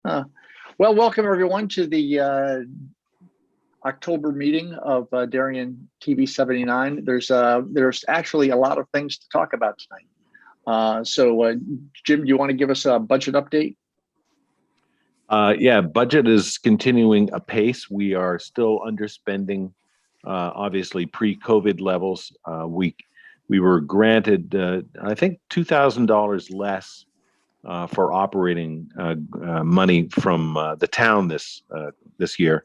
Uh, well, welcome everyone to the October meeting of Darien TV79. There's actually a lot of things to talk about tonight. Jim, do you want to give us a budget update? Yeah, budget is continuing apace. We are still underspending, obviously pre-COVID levels. We were granted, I think, $2,000 less for operating money from the town this year,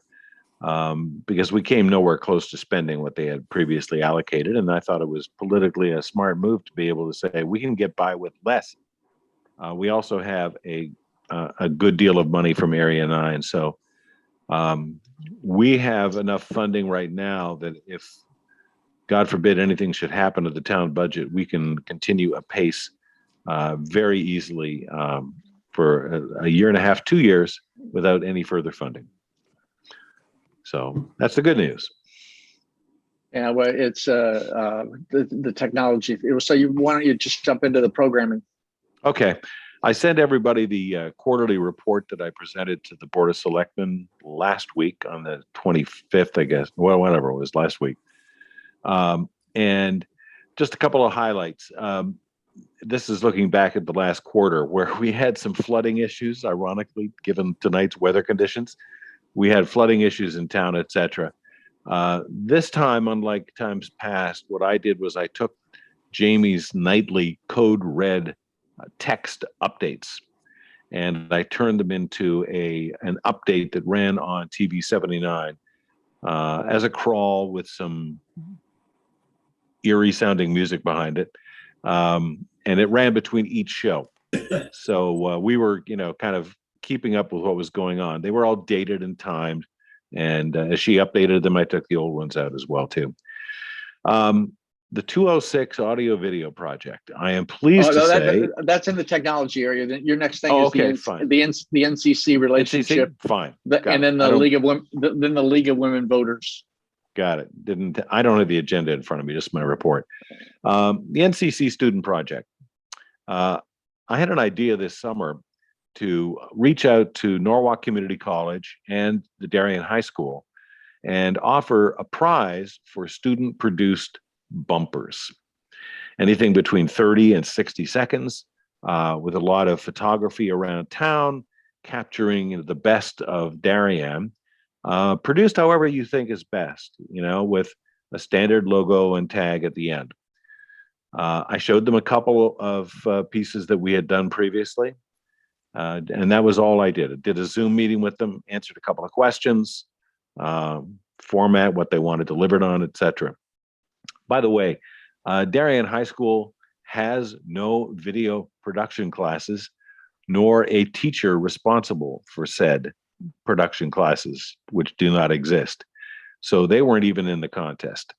because we came nowhere close to spending what they had previously allocated, and I thought it was politically a smart move to be able to say we can get by with less. We also have a good deal of money from Area 9, so we have enough funding right now that if, God forbid, anything should happen to the town budget, we can continue apace very easily for a year and a half, 2 years without any further funding. So that's the good news. Yeah, well, it's the technology. So why don't you just jump into the programming? Okay. I sent everybody the quarterly report that I presented to the Board of Selectmen last week on the 25th, I guess. Well, whatever it was, last week. And just a couple of highlights. This is looking back at the last quarter where we had some flooding issues, ironically, given tonight's weather conditions. We had flooding issues in town, etc. This time, unlike times past, what I did was I took Jamie's nightly code red text updates, and I turned them into an update that ran on TV79 as a crawl with some eerie sounding music behind it, and it ran between each show. So we were, kind of keeping up with what was going on. They were all dated and timed, and as she updated them, I took the old ones out as well too. The 206 audio video project. I am pleased to say that's in the technology area. Your next thing is fine. the NCC relationship. NCC? Fine. And then the League of Women, then the League of Women Voters. Got it. I don't have the agenda in front of me, just my report. The Ncc Student Project. I had an idea this summer to reach out to Norwalk Community College and the Darien High School and offer a prize for student-produced bumpers, anything between 30 and 60 seconds, with a lot of photography around town, capturing the best of Darien, produced however you think is best, with a standard logo and tag at the end. I showed them a couple of pieces that we had done previously, and that was all I did. I did a Zoom meeting with them, answered a couple of questions, format, what they wanted delivered on, etc. By the way, Darien High School has no video production classes, nor a teacher responsible for said production classes, which do not exist. So they weren't even in the contest.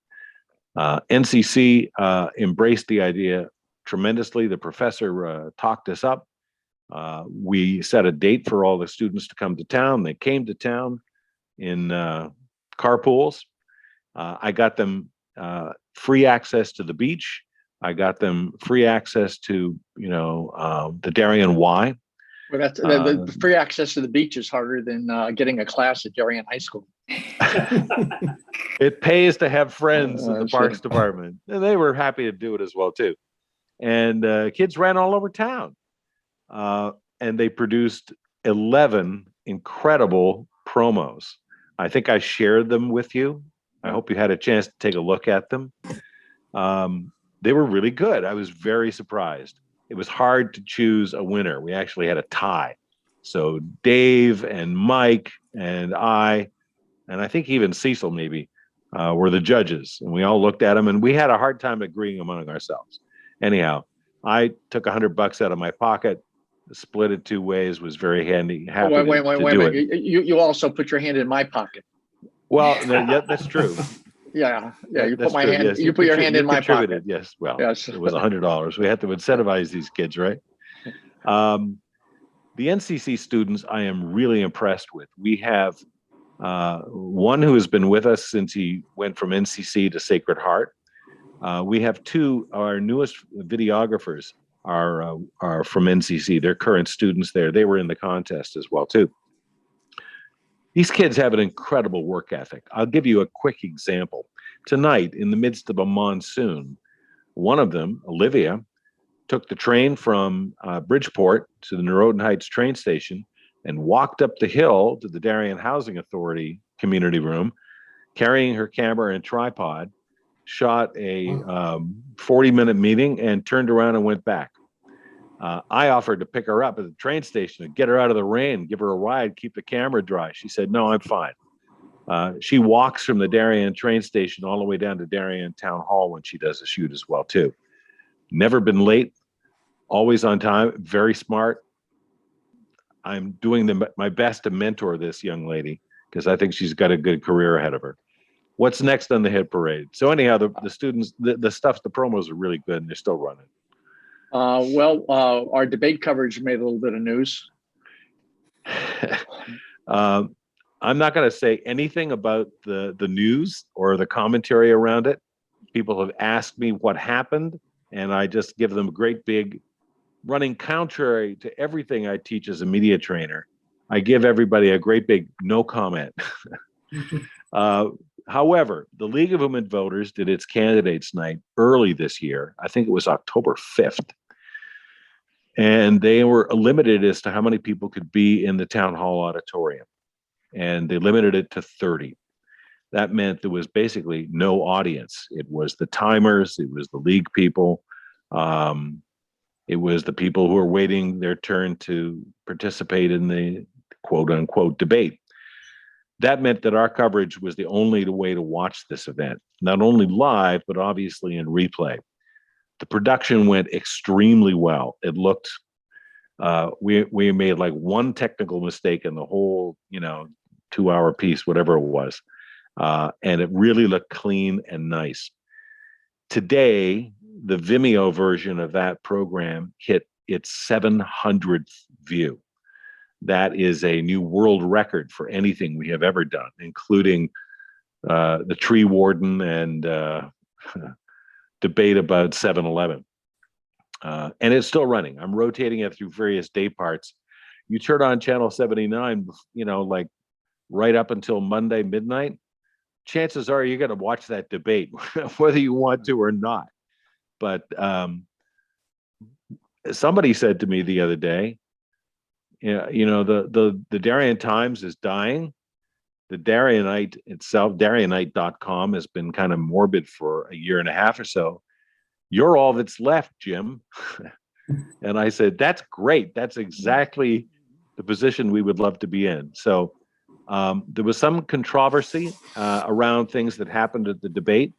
NCC embraced the idea tremendously. The professor talked us up. We set a date for all the students to come to town. They came to town in carpools. I got them free access to the beach. I got them free access to, the Darien Y. Well, the free access to the beach is harder than getting a class at Darien High School. It pays to have friends in the Parks Department, and they were happy to do it as well too. And kids ran all over town, and they produced 11 incredible promos. I think I shared them with you. I hope you had a chance to take a look at them. They were really good. I was very surprised. It was hard to choose a winner. We actually had a tie. So Dave and Mike and I think even Cecil maybe, were the judges. And we all looked at them, and we had a hard time agreeing among ourselves. Anyhow, I took $100 out of my pocket, split it two ways, was very handy. Happy wait a minute. You also put your hand in my pocket. Well, yeah, that's true. Yeah. You put my hand. Yes. You put your hand in my pocket. Yes. Well, yes. It was $100. We had to incentivize these kids, right? The NCC students, I am really impressed with. We have one who has been with us since he went from NCC to Sacred Heart. We have two, our newest videographers are from NCC. They're current students there. They were in the contest as well too. These kids have an incredible work ethic. I'll give you a quick example. Tonight, in the midst of a monsoon, one of them, Olivia, took the train from Bridgeport to the Norotan Heights train station and walked up the hill to the Darien Housing Authority community room, carrying her camera and tripod, shot a 40-minute meeting, and turned around and went back. I offered to pick her up at the train station and get her out of the rain, give her a ride, keep the camera dry. She said, no, I'm fine. She walks from the Darien train station all the way down to Darien Town Hall when she does a shoot as well, too. Never been late, always on time, very smart. I'm doing my best to mentor this young lady because I think she's got a good career ahead of her. What's next on the hit parade? So anyhow, the students, the stuff, the promos are really good and they're still running. Our debate coverage made a little bit of news. I'm not going to say anything about the news or the commentary around it. People have asked me what happened, and I just give them a great big, running contrary to everything I teach as a media trainer. I give everybody a great big no comment. However, the League of Women Voters did its candidates night early this year. I think it was October 5th. And they were limited as to how many people could be in the town hall auditorium. And they limited it to 30. That meant there was basically no audience. It was the timers, it was the league people, it was the people who were waiting their turn to participate in the quote unquote debate. That meant that our coverage was the only way to watch this event, not only live, but obviously in replay. The production went extremely well. It looked, we made like one technical mistake in the whole, 2-hour piece, whatever it was. And it really looked clean and nice. Today, the Vimeo version of that program hit its 700th view. That is a new world record for anything we have ever done, including the tree warden and debate about 7-Eleven. And it's still running. I'm rotating it through various day parts. You turn on channel 79, like right up until Monday midnight, chances are you're going to watch that debate, whether you want to or not. But somebody said to me the other day, the Darien Times is dying. The Darienite itself, Darienite.com, has been kind of morbid for a year and a half or so. You're all that's left, Jim. And I said, that's great. That's exactly the position we would love to be in. So there was some controversy around things that happened at the debate,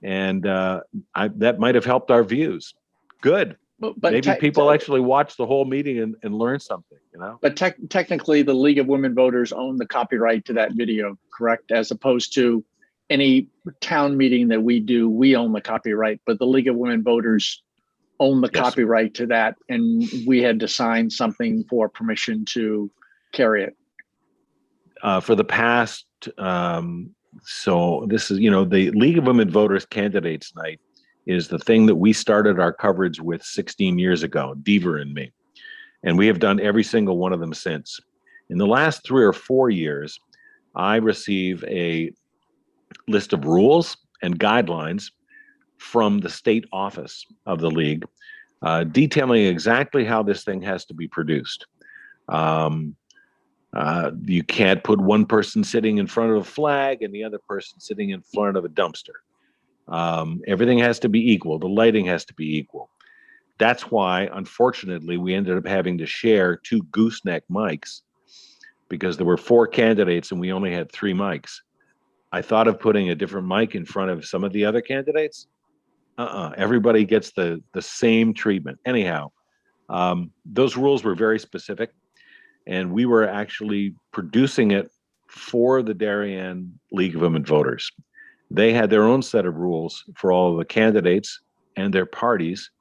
and that might have helped our views. Good. But maybe people actually watch the whole meeting and learn something, But technically, the League of Women Voters own the copyright to that video, correct? As opposed to any town meeting that we do, we own the copyright, but the League of Women Voters own the copyright to that, and we had to sign something for permission to carry it. For the past, so this is, the League of Women Voters Candidates Night is the thing that we started our coverage with 16 years ago, Deaver and me. And we have done every single one of them since. In the last 3 or 4 years, I receive a list of rules and guidelines from the state office of the league, detailing exactly how this thing has to be produced. You can't put one person sitting in front of a flag and the other person sitting in front of a dumpster. Everything has to be equal. The lighting has to be equal. That's why, unfortunately, we ended up having to share 2 gooseneck mics because there were 4 candidates and we only had 3 mics. I thought of putting a different mic in front of some of the other candidates. Everybody gets the same treatment. Anyhow, those rules were very specific, and we were actually producing it for the Darien League of Women Voters. They had their own set of rules for all of the candidates and their parties,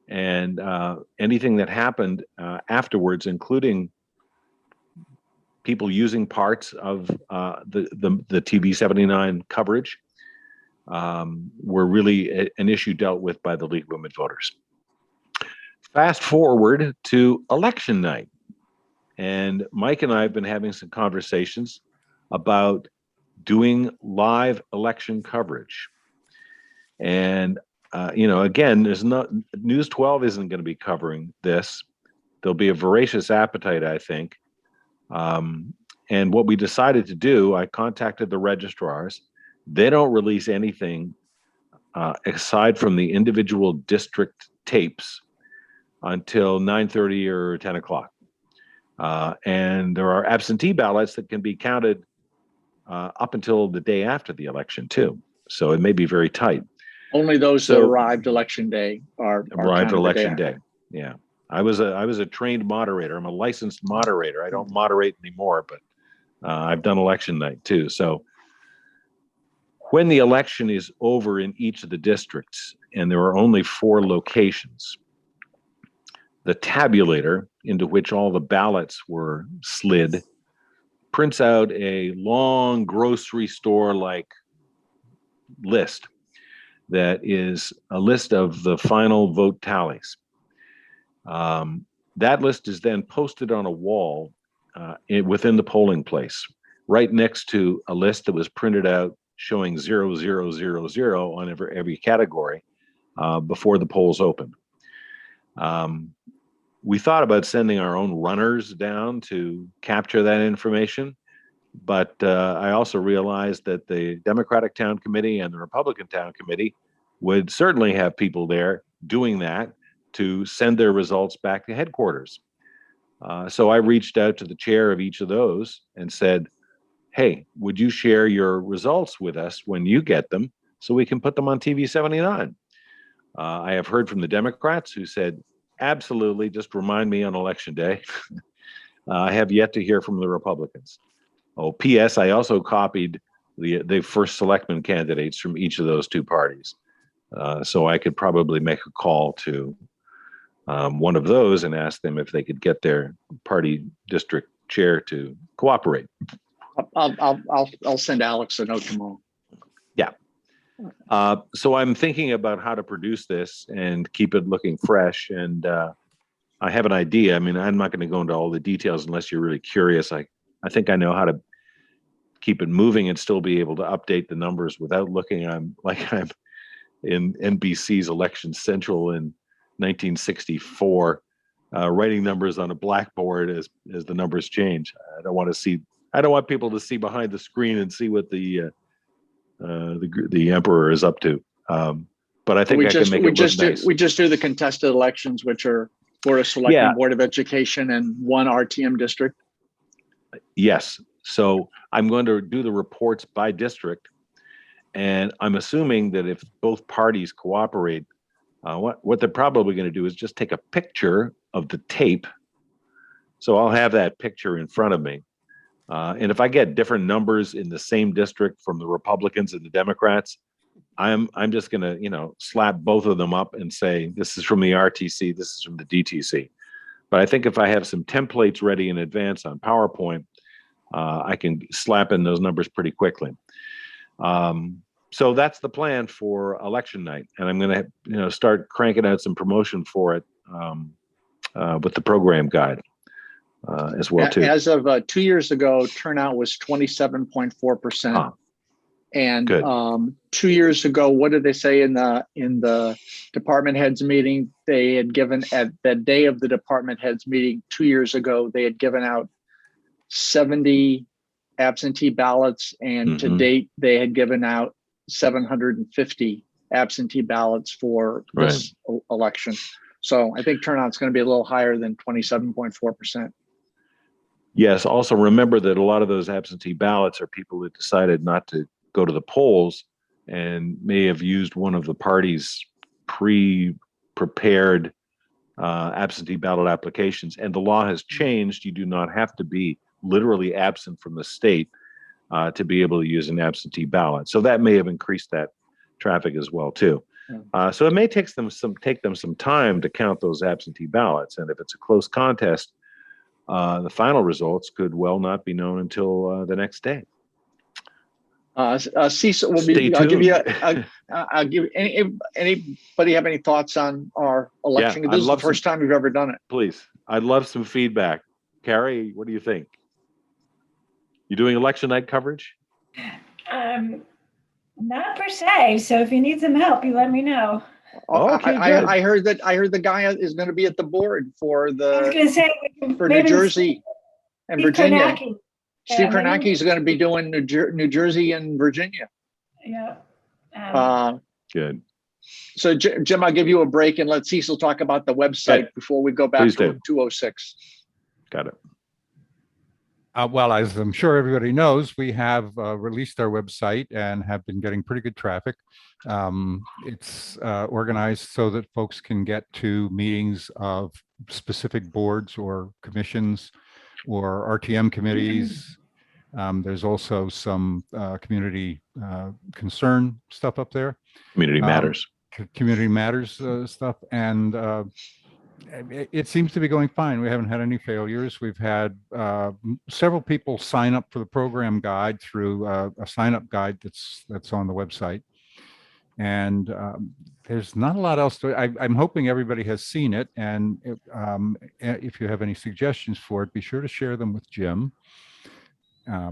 and anything that happened afterwards, including people using parts of the TV79 coverage, were really an issue dealt with by the League of Women Voters. Fast forward to election night. And Mike and I have been having some conversations about doing live election coverage. And, again, there's not, News 12 isn't going to be covering this. There'll be a voracious appetite, I think. And what we decided to do, I contacted the registrars. They don't release anything aside from the individual district tapes until 9:30 or 10 o'clock. And there are absentee ballots that can be counted up until the day after the election, too. So it may be very tight. Only those that arrived election day are arrived counted election day. Yeah. I was a trained moderator. I'm a licensed moderator. I don't moderate anymore, but I've done election night too. So when the election is over in each of the districts, and there are only 4 locations, the tabulator into which all the ballots were slid prints out a long grocery store-like list that is a list of the final vote tallies. That list is then posted on a wall within the polling place, right next to a list that was printed out showing 0000 on every category before the polls opened. We thought about sending our own runners down to capture that information, but I also realized that the Democratic Town Committee and the Republican Town Committee would certainly have people there doing that to send their results back to headquarters. So I reached out to the chair of each of those and said, hey, would you share your results with us when you get them so we can put them on TV79? I have heard from the Democrats who said, absolutely, just remind me on election day. I have yet to hear from the Republicans. Oh, P.S. I also copied the first selectman candidates from each of those 2 parties. So I could probably make a call to one of those and ask them if they could get their party district chair to cooperate. I'll send Alex a note tomorrow. Yeah. So I'm thinking about how to produce this and keep it looking fresh. And I have an idea. I mean, I'm not going to go into all the details unless you're really curious. I think I know how to keep it moving and still be able to update the numbers without looking like I'm in NBC's Election Central in 1964, writing numbers on a blackboard as the numbers change. I don't want people to see behind the screen and see what the emperor is up to. But I think I can make it look nice. We just do the contested elections, which are for a selecting Board of Education and 1 RTM district. Yes. So I'm going to do the reports by district, and I'm assuming that if both parties cooperate, what they're probably going to do is just take a picture of the tape. So I'll have that picture in front of me. And if I get different numbers in the same district from the Republicans and the Democrats, I'm just going to, slap both of them up and say, this is from the RTC, this is from the DTC. But I think if I have some templates ready in advance on PowerPoint, I can slap in those numbers pretty quickly. So that's the plan for election night. And I'm going to, start cranking out some promotion for it with the program guide. As well, too. As of 2 years ago, turnout was 27.4%. And 2 years ago, what did they say in the department heads meeting? They had given at the day of the department heads meeting 2 years ago, they had given out 70 absentee ballots, and to date, they had given out 750 absentee ballots for this election. So I think turnout's going to be a little higher than 27.4%. Yes. Also, remember that a lot of those absentee ballots are people that decided not to go to the polls and may have used one of the party's pre-prepared absentee ballot applications. And the law has changed. You do not have to be literally absent from the state to be able to use an absentee ballot. So that may have increased that traffic as well, too. So it may take them some time to count those absentee ballots. And if it's a close contest, the final results could well not be known until the next day. Cecil will Stay be, I'll give you, tuned. I'll give anybody have any thoughts on our Yeah, election? I'd This is the love some, first time we've ever done it. please. I'd love some feedback. Carrie, what do you think? You doing election night coverage? Not per se. So if you need some help, you let me know. Okay, good. I heard the guy is going to be at the board for I was going to say for New Jersey and Virginia. Kornacki. Steve Yeah, Kornacki is going to be doing New Jersey and Virginia. Yeah. Good. So Jim, I'll give you a break and let Cecil talk about the website before we go back Please to do. 206. Got it. Well, as I'm sure everybody knows, we have released our website and have been getting pretty good traffic. It's organized so that folks can get to meetings of specific boards or commissions or RTM committees. There's also some community concern stuff up there. Community matters. Community matters stuff. And it seems to be going fine. We haven't had any failures. We've had several people sign up for the program guide through a sign-up guide that's on the website. And there's not a lot else to it. I'm hoping everybody has seen it. And if you have any suggestions for it, be sure to share them with Jim,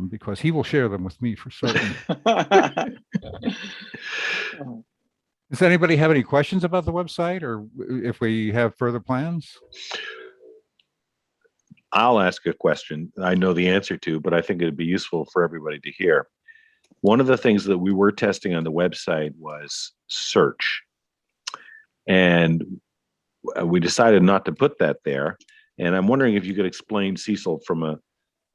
because he will share them with me for certain. Does anybody have any questions about the website, or if we have further plans? I'll ask a question I know the answer to, but I think it'd be useful for everybody to hear. One of the things that we were testing on the website was search. And we decided not to put that there. And I'm wondering if you could explain, Cecil, from a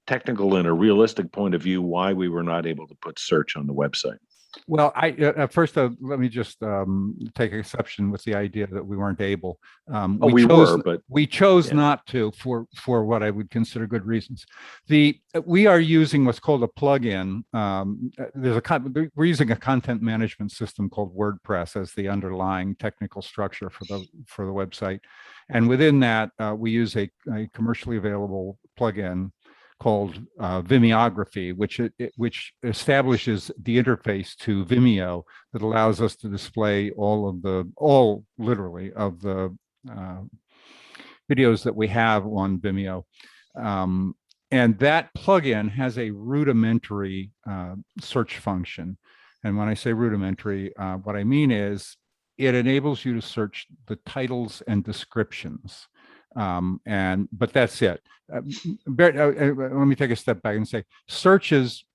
technical and a realistic point of view, why we were not able to put search on the website. Well, first, let me just take exception with the idea that we weren't able. We chose not to for what I would consider good reasons. We are using what's called a plugin. We're using a content management system called WordPress as the underlying technical structure for the website, and within that we use a commercially available plugin called Vimeography, which establishes the interface to Vimeo that allows us to display literally of the videos that we have on Vimeo. And that plugin has a rudimentary search function. And when I say rudimentary, what I mean is it enables you to search the titles and descriptions. But that's it. Let me take a step back and say searches,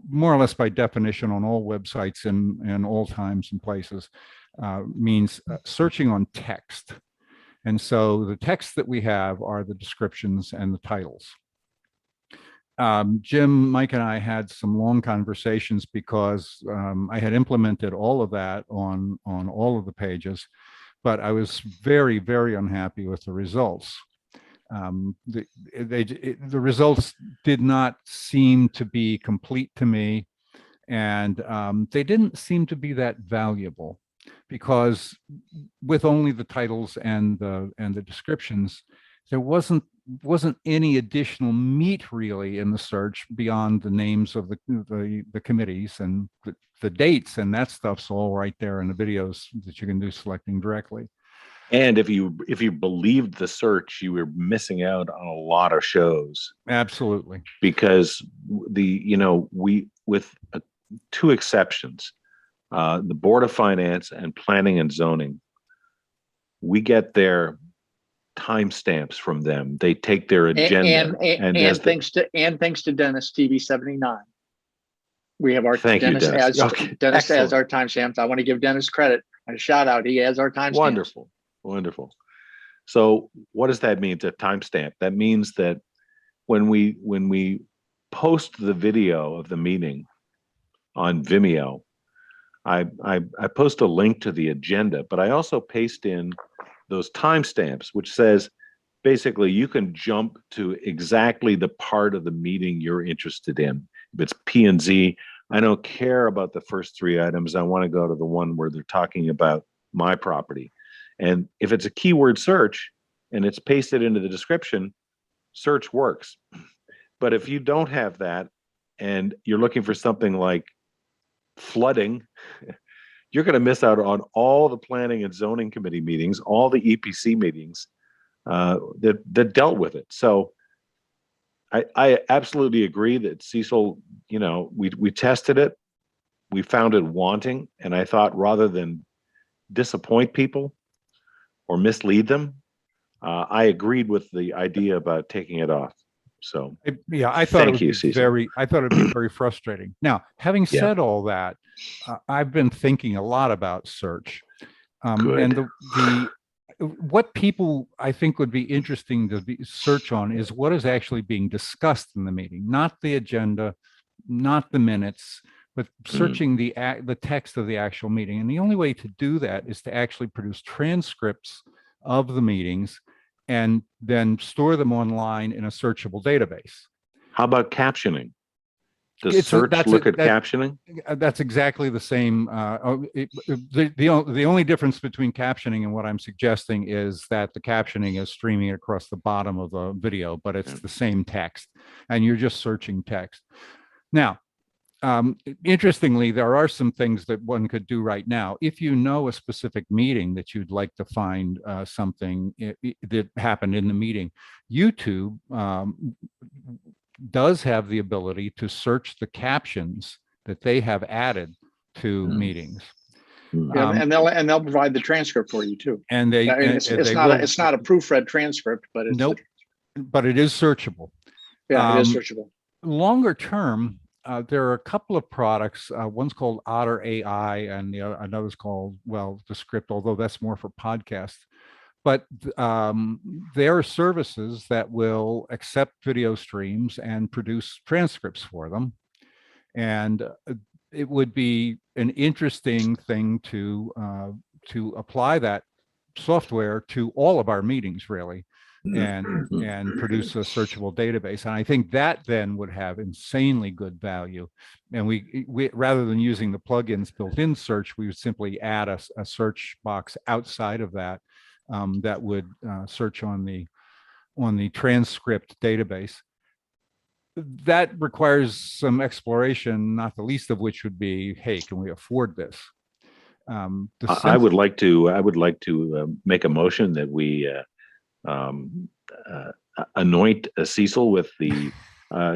more or less by definition on all websites in all times and places, means searching on text. And so the text that we have are the descriptions and the titles. Jim, Mike, and I had some long conversations because I had implemented all of that on all of the pages, but I was very, very unhappy with the results. The results did not seem to be complete to me, and they didn't seem to be that valuable, because with only the titles and the descriptions, there wasn't any additional meat really in the search beyond the names of the committees and the dates, and that stuff's all right there in the videos that you can do selecting directly. And if you believed the search, you were missing out on a lot of shows. Absolutely. Because with two exceptions, the Board of Finance and Planning and Zoning, we get their timestamps from them. They take their agenda, and thanks to Dennis, TV79. We have our Dennis as our timestamps. I want to give Dennis credit and a shout out. He has our timestamps. Wonderful. So what does that mean, to timestamp? That means that when we post the video of the meeting on Vimeo, I post a link to the agenda, but I also paste in those timestamps, which says basically you can jump to exactly the part of the meeting you're interested in. If it's P and Z, I don't care about the first three items. I want to go to the one where they're talking about my property. And if it's a keyword search and it's pasted into the description, search works. But if you don't have that, and you're looking for something like flooding, you're going to miss out on all the planning and zoning committee meetings, all the EPC meetings that dealt with it. So I absolutely agree that Cecil, we tested it, we found it wanting, and I thought rather than disappoint people or mislead them, I agreed with the idea about taking it off. So I thought thank you, Cecil. I thought it'd be very frustrating. Now, having said all that, I've been thinking a lot about search, and what people I think would be interesting to search on is what is actually being discussed in the meeting, not the agenda, not the minutes, but searching the text of the actual meeting. And the only way to do that is to actually produce transcripts of the meetings and then store them online in a searching database. How about captioning? Does search look at captioning? That's exactly the same. The only difference between captioning and what I'm suggesting is that the captioning is streaming across the bottom of the video, but it's the same text, and you're just searching text. Now, interestingly, there are some things that one could do right now. If you know a specific meeting that you'd like to find something that happened in the meeting, YouTube does have the ability to search the captions that they have added to meetings. And they'll provide the transcript for you too. And it's not a proofread transcript, but it's but it is searchable. Yeah, it is searchable. Longer term, there are a couple of products. One's called Otter AI, and another's called, the Script, although that's more for podcasts. But there are services that will accept video streams and produce transcripts for them. And it would be an interesting thing to apply that software to all of our meetings, really, and produce a searchable database. And I think that then would have insanely good value. And we rather than using the plugins built in search, we would simply add a search box outside of that that would search on the transcript database. That requires some exploration, not the least of which would be, hey, can we afford this? I would like to make a motion that we anoint Cecil with the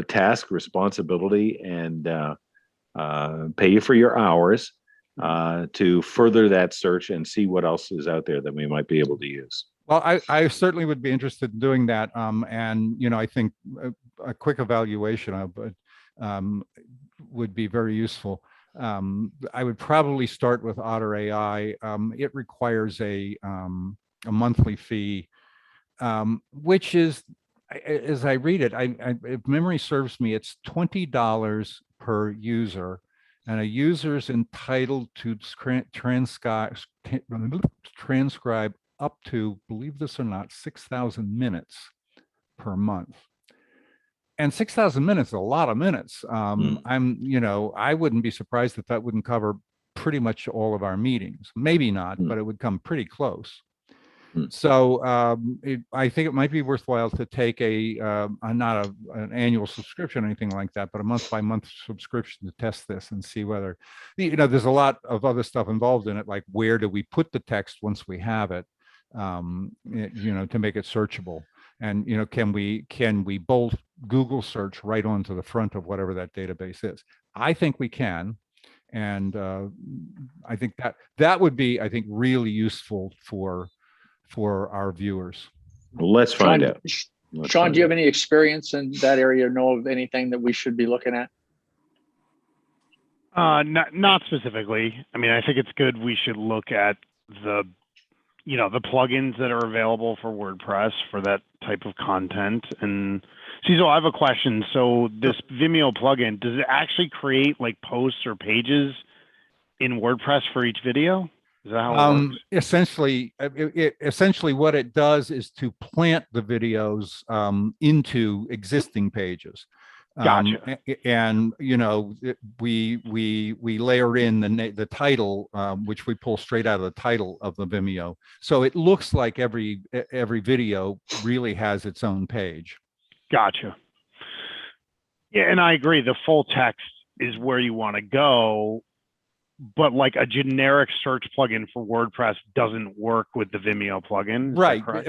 task, responsibility, and pay you for your hours to further that search and see what else is out there that we might be able to use. Well, I certainly would be interested in doing that. And, I think a quick evaluation of it would be very useful. I would probably start with Otter AI. It requires a monthly fee, which is, as I read it, if memory serves me, it's $20 per user, and a user is entitled to transcribe up to, believe this or not, 6,000 minutes per month. And 6,000 minutes is a lot of minutes. I wouldn't be surprised if that wouldn't cover pretty much all of our meetings. Maybe not, but it would come pretty close. So I think it might be worthwhile to take not an annual subscription or anything like that, but a month-by-month subscription to test this and see whether, there's a lot of other stuff involved in it, like where do we put the text once we have it, to make it searchable. And, can we bolt Google search right onto the front of whatever that database is? I think we can. And I think that would be, really useful for our viewers. Well, let's find out. Sean, do you have any experience in that area or know of anything that we should be looking at? Not specifically. I mean, I think it's good. We should look at the plugins that are available for WordPress for that type of content. And Cecil, I have a question. So this Vimeo plugin, does it actually create like posts or pages in WordPress for each video? Is that how it works? Essentially what it does is to plant the videos into existing pages. Gotcha. And we layer in the title, which we pull straight out of the title of the Vimeo. So it looks like every video really has its own page. Gotcha. Yeah, and I agree. The full text is where you want to go, but like a generic search plugin for WordPress doesn't work with the Vimeo plugin. Is that Right. correct?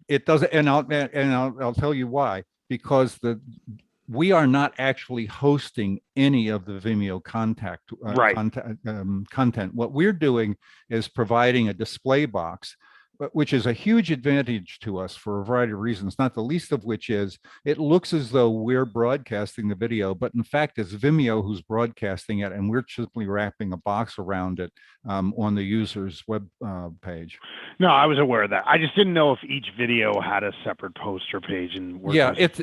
It doesn't, and I'll tell you why, because we are not actually hosting any of the Vimeo Right. content. What we're doing is providing a display box, which is a huge advantage to us for a variety of reasons, not the least of which is it looks as though we're broadcasting the video, but in fact, it's Vimeo who's broadcasting it, and we're simply wrapping a box around it on the user's web page. No, I was aware of that. I just didn't know if each video had a separate poster page and WordPress. Yeah, it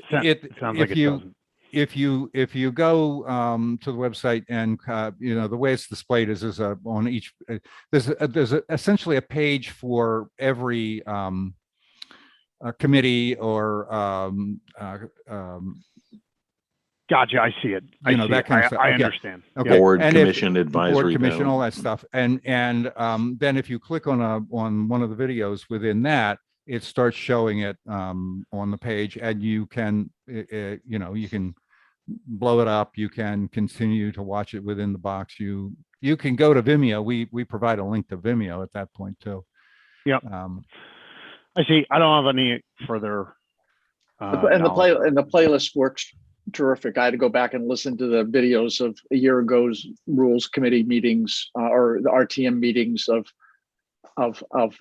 sounds like it doesn't. If you go to the website and the way it's displayed is on each there's essentially a page for every committee or Gotcha. I see it. that kind of stuff. I Okay. understand. Okay. Board, And commission, advisory board, commission, panel. all that stuff, and then if you click on one of the videos within that, it starts showing it on the page, and you can you can blow it up. You can continue to watch it within the box. You can go to Vimeo. We provide a link to Vimeo at that point too. Yeah. I see. I don't have any further. And the playlist works terrific. I had to go back and listen to the videos of a year ago's rules committee meetings or the RTM meetings of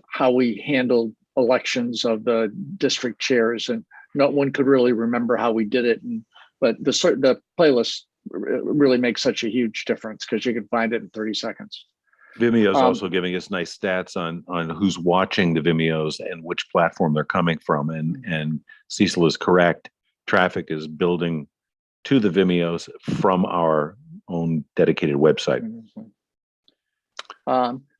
how we handled elections of the district chairs, and no one could really remember how we did it. But the playlist really makes such a huge difference because you can find it in 30 seconds. Vimeo is also giving us nice stats on who's watching the Vimeos and which platform they're coming from. And Cecil is correct. Traffic is building to the Vimeos from our own dedicated website.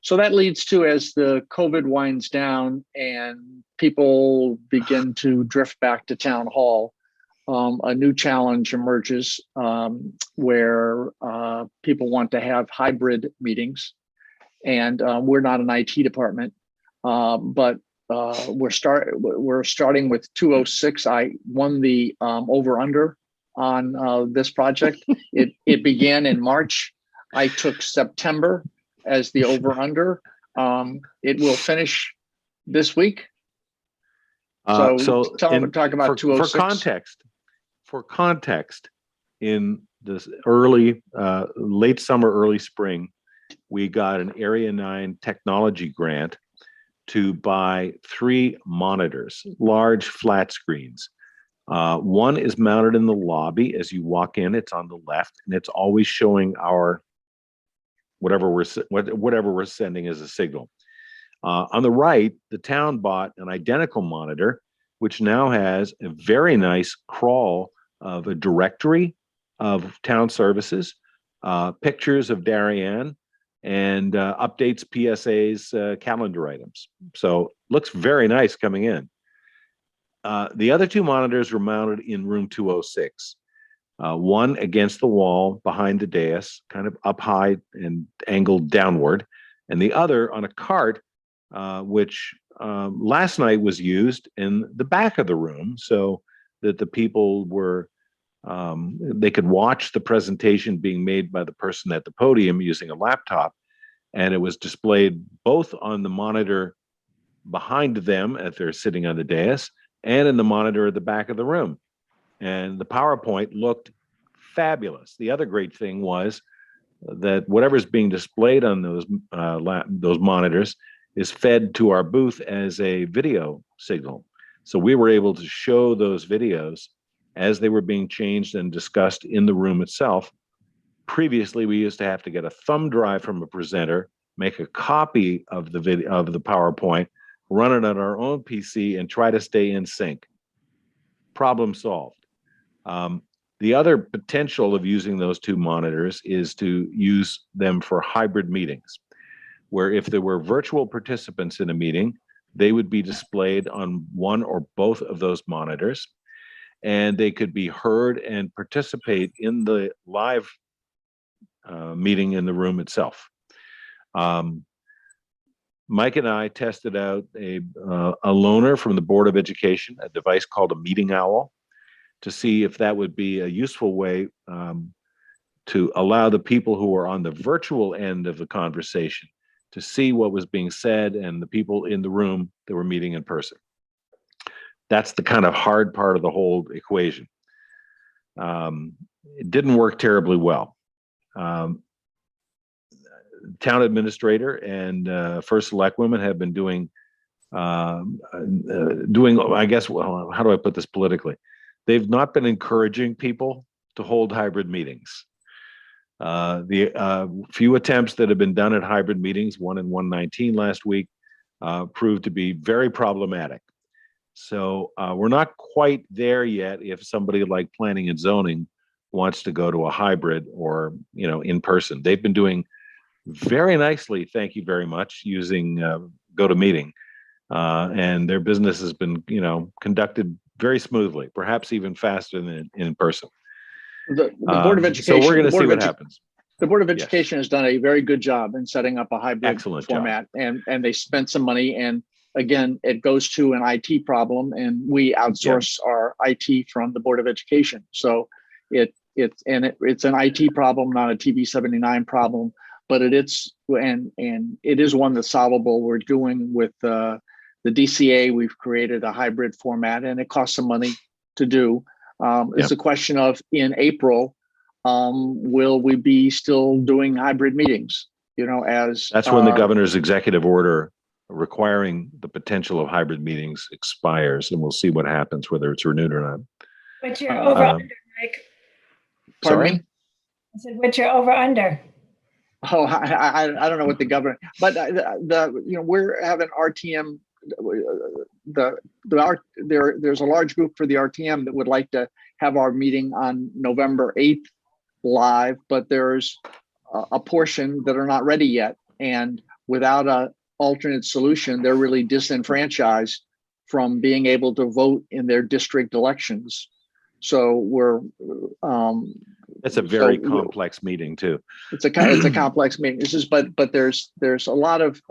So that leads to, as the COVID winds down and people begin to drift back to town hall, a new challenge emerges where people want to have hybrid meetings. And we're not an IT department, but we're starting with 206. I won the over/under on this project. It began in March. I took September as the over/under. It will finish this week. So talk about 206. For context, in this early, late summer, early spring, we got an Area 9 technology grant to buy 3 monitors, large flat screens. One is mounted in the lobby. As you walk in, it's on the left, and it's always showing our whatever we're sending as a signal. On the right, the town bought an identical monitor, which now has a very nice crawl of a directory of town services, pictures of Darien, and updates PSA's calendar items. So looks very nice coming in. The other 2 monitors were mounted in room 206. One against the wall behind the dais, kind of up high and angled downward, and the other on a cart, which last night was used in the back of the room so that the people were they could watch the presentation being made by the person at the podium using a laptop, and it was displayed both on the monitor behind them as they're sitting on the dais and in the monitor at the back of the room. And the PowerPoint looked fabulous. The other great thing was that whatever's being displayed on those monitors is fed to our booth as a video signal. So we were able to show those videos as they were being changed and discussed in the room itself. Previously, we used to have to get a thumb drive from a presenter, make a copy of the video of the PowerPoint, run it on our own PC, and try to stay in sync. Problem solved. The other potential of using those 2 monitors is to use them for hybrid meetings, where if there were virtual participants in a meeting, they would be displayed on one or both of those monitors, and they could be heard and participate in the live meeting in the room itself. Mike and I tested out a loaner from the Board of Education, a device called a Meeting Owl. to see if that would be a useful way to allow the people who are on the virtual end of the conversation to see what was being said and the people in the room that were meeting in person. That's the kind of hard part of the whole equation. It didn't work terribly well. Town administrator and first select women have been doing, I guess, well, how do I put this politically? They've not been encouraging people to hold hybrid meetings. The few attempts that have been done at hybrid meetings, one in 119 last week, proved to be very problematic. So we're not quite there yet if somebody like planning and zoning wants to go to a hybrid or, in person. They've been doing very nicely, thank you very much, using GoToMeeting. And their business has been, conducted very smoothly, perhaps even faster than in person. The Board of Education. So we're going to see what happens. The Board of Education has done a very good job in setting up a hybrid format, and they spent some money. And again, it goes to an IT problem, and we outsource our IT from the Board of Education. So it's an IT problem, not a TV79 problem, but it is one that's solvable. We're doing with the DCA. We've created a hybrid format, and it costs some money to do. It's a question of, in April, will we be still doing hybrid meetings? That's when the governor's executive order requiring the potential of hybrid meetings expires, and we'll see what happens, whether it's renewed or not. What's your over under, Mike? Pardon me? I said, what's your over under? Oh, I don't know what the governor, but we're having RTM. There's a large group for the RTM that would like to have our meeting on November 8th live, but there's a portion that are not ready yet, and without a alternate solution, they're really disenfranchised from being able to vote in their district elections. So we're that's a very complex meeting too. It's a complex meeting. This is, but there's a lot of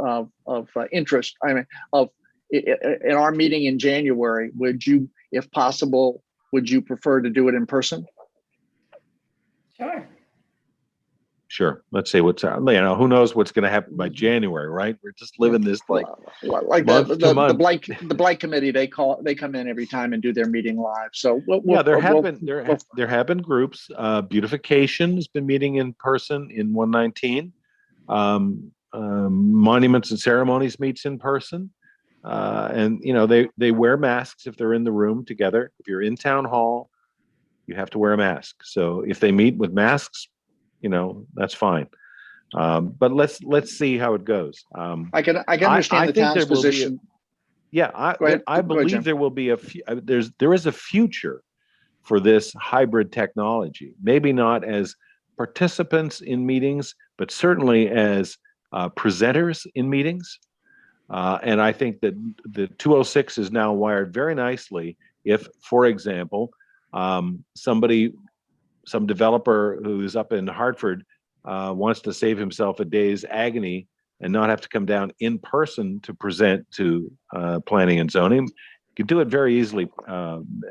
interest. I mean, in our meeting in January, would you, if possible, would you prefer to do it in person? Sure. Let's say who knows what's going to happen by January, right? We're just living this like the Blight Committee. They come in every time and do their meeting live. So there have been groups. Beautification has been meeting in person in 119. Monuments and Ceremonies meets in person. And they wear masks if they're in the room together. If you're in town hall, you have to wear a mask. So if they meet with masks, that's fine. But let's see how it goes. I can understand the town's position. I believe there will be there is a future for this hybrid technology. Maybe not as participants in meetings, but certainly as presenters in meetings. And I think that the 206 is now wired very nicely. If, for example, some developer who's up in Hartford wants to save himself a day's agony and not have to come down in person to present to planning and zoning, you can do it very easily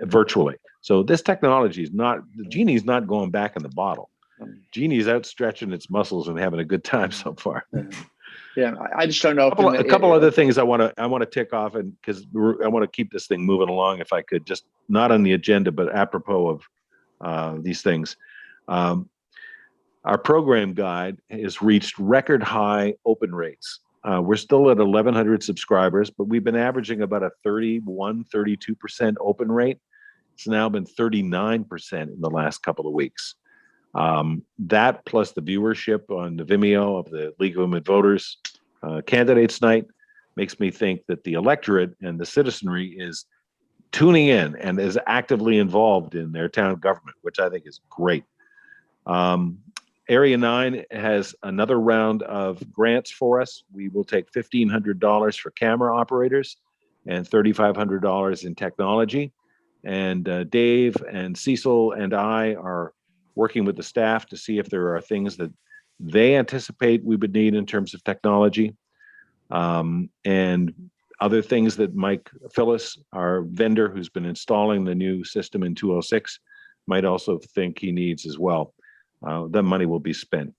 virtually. So this technology the genie's not going back in the bottle. Genie's outstretching its muscles and having a good time so far. Yeah, I just don't know. A couple other things I want to tick off, and because I want to keep this thing moving along, if I could, just not on the agenda, but apropos of these things. Our program guide has reached record high open rates. We're still at 1,100 subscribers, but we've been averaging about a 32% open rate. It's now been 39% in the last couple of weeks. That plus the viewership on the Vimeo of the League of Women Voters Candidates Night makes me think that the electorate and the citizenry is tuning in and is actively involved in their town government, which I think is great. Area 9 has another round of grants for us. We will take $1,500 for camera operators and $3,500 in technology. And Dave and Cecil and I are working with the staff to see if there are things that they anticipate we would need in terms of technology. And other things that Mike Phyllis, our vendor who's been installing the new system in 206, might also think he needs as well. The money will be spent.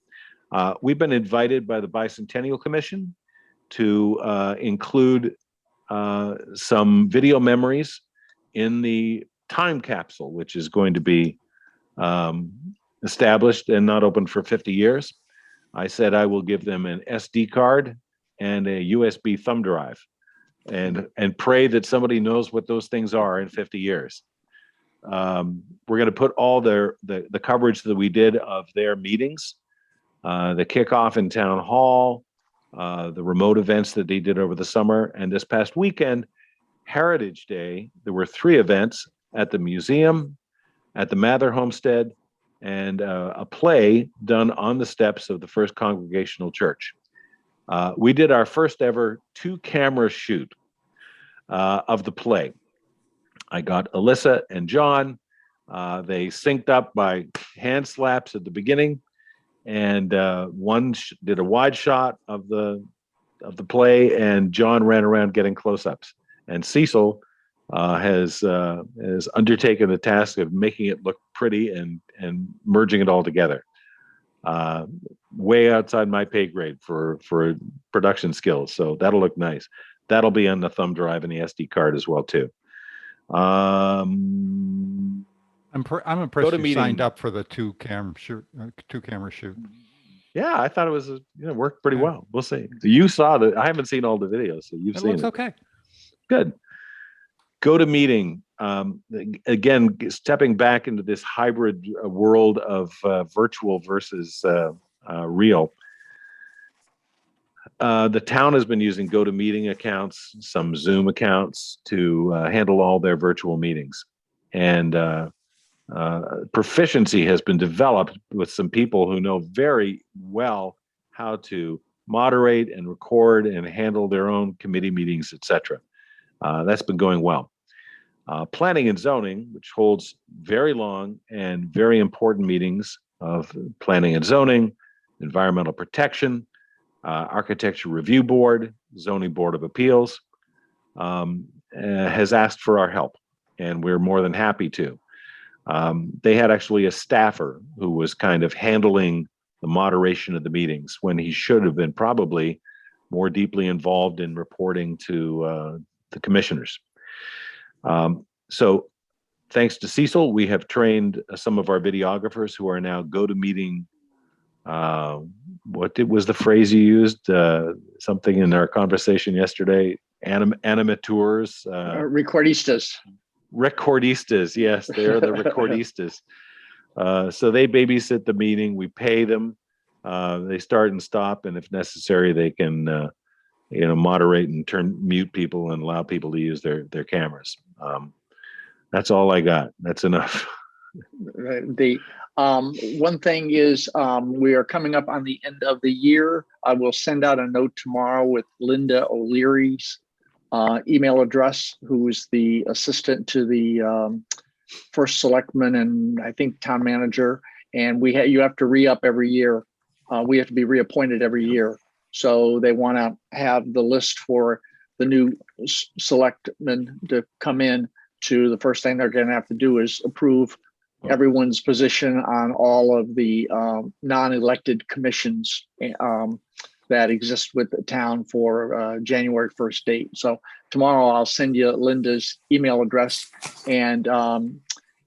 We've been invited by the Bicentennial Commission to include some video memories in the time capsule, which is going to be established and not open for 50 years. I said I will give them an SD card and a USB thumb drive, and pray that somebody knows what those things are in 50 years. We're going to put all the coverage that we did of their meetings, the kickoff in town hall, the remote events that they did over the summer, and this past weekend, Heritage Day. There were 3 events at the museum, at the Mather Homestead, and a play done on the steps of the First Congregational Church. We did our first ever 2-camera shoot of the play. I got Alyssa and John. They synced up by hand slaps at the beginning, and one did a wide shot of the play, and John ran around getting close-ups. And Cecil has undertaken the task of making it look pretty and merging it all together. Way outside my pay grade for production skills, so that'll look nice. That'll be on the thumb drive and the SD card as well too. I'm impressed you meeting. signed up for the 2-camera shoot. Yeah, I thought it was worked pretty well. We'll see. You saw the. I haven't seen all the videos, so you've seen it. Looks okay. Good. Go to meeting. Again, stepping back into this hybrid world of virtual versus real. The town has been using GoToMeeting accounts, some Zoom accounts to handle all their virtual meetings. And proficiency has been developed with some people who know very well how to moderate and record and handle their own committee meetings, etc. That's been going well. Planning and zoning, which holds very long and very important meetings of planning and zoning, environmental protection, architecture review board, zoning board of appeals, has asked for our help, and we're more than happy to. They had actually a staffer who was kind of handling the moderation of the meetings when he should have been probably more deeply involved in reporting to the commissioners. So thanks to Cecil, we have trained some of our videographers who are now GoToMeeting. What was the phrase you used? Something in our conversation yesterday. Animateurs. Recordistas. Recordistas, yes, they're the recordistas. So they babysit the meeting. We pay them. They start and stop, and if necessary, they can, moderate and mute people and allow people to use their cameras. That's all I got. That's enough. The one thing is we are coming up on the end of the year. I will send out a note tomorrow with Linda O'Leary's email address, who is the assistant to the first selectman and I think town manager. And you have to re-up every year. We have to be reappointed every year. So they want to have the list for the new selectmen to come in. To the first thing they're going to have to do is approve everyone's position on all of the non-elected commissions that exist with the town for January 1st date. So tomorrow I'll send you Linda's email address, and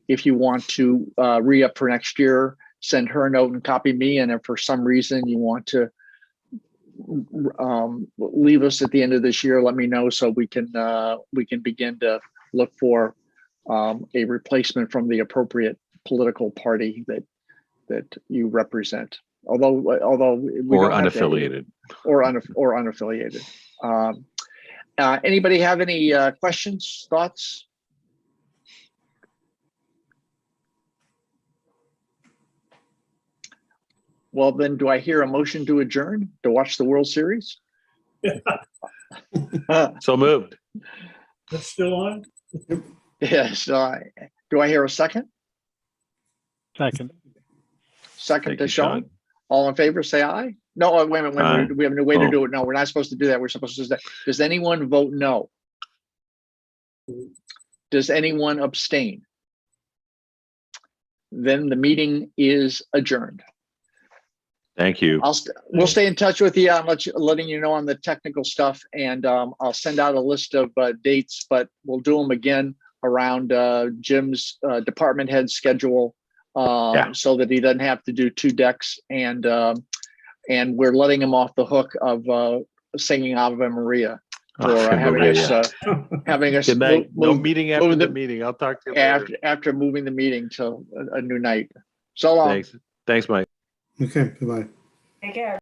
if you want to re-up for next year, send her a note and copy me. And if for some reason you want to leave us at the end of this year, let me know so we can begin to look for a replacement from the appropriate political party that you represent. Although we or don't have unaffiliated, or unaffiliated. Anybody have any questions, thoughts? Well, then, do I hear a motion to adjourn to watch the World Series? so moved. That's still on? Yes. Do I hear a second? Second. Second Thank to you, Sean. Sean. All in favor, say aye. No, wait a minute, we have a new way to Oh. do it. No, we're not supposed to do that. We're supposed to say, does anyone vote no? Does anyone abstain? Then the meeting is adjourned. Thank you. We'll stay in touch with you. I'm letting you know on the technical stuff, and I'll send out a list of dates, but we'll do them again around Jim's department head schedule, so that he doesn't have to do 2 decks, and we're letting him off the hook of singing Ave Maria for having us Good night. No meeting after move the meeting. I'll talk to you later. after moving the meeting to a new night. So long. Thanks, Mike. Okay, bye-bye. Take care.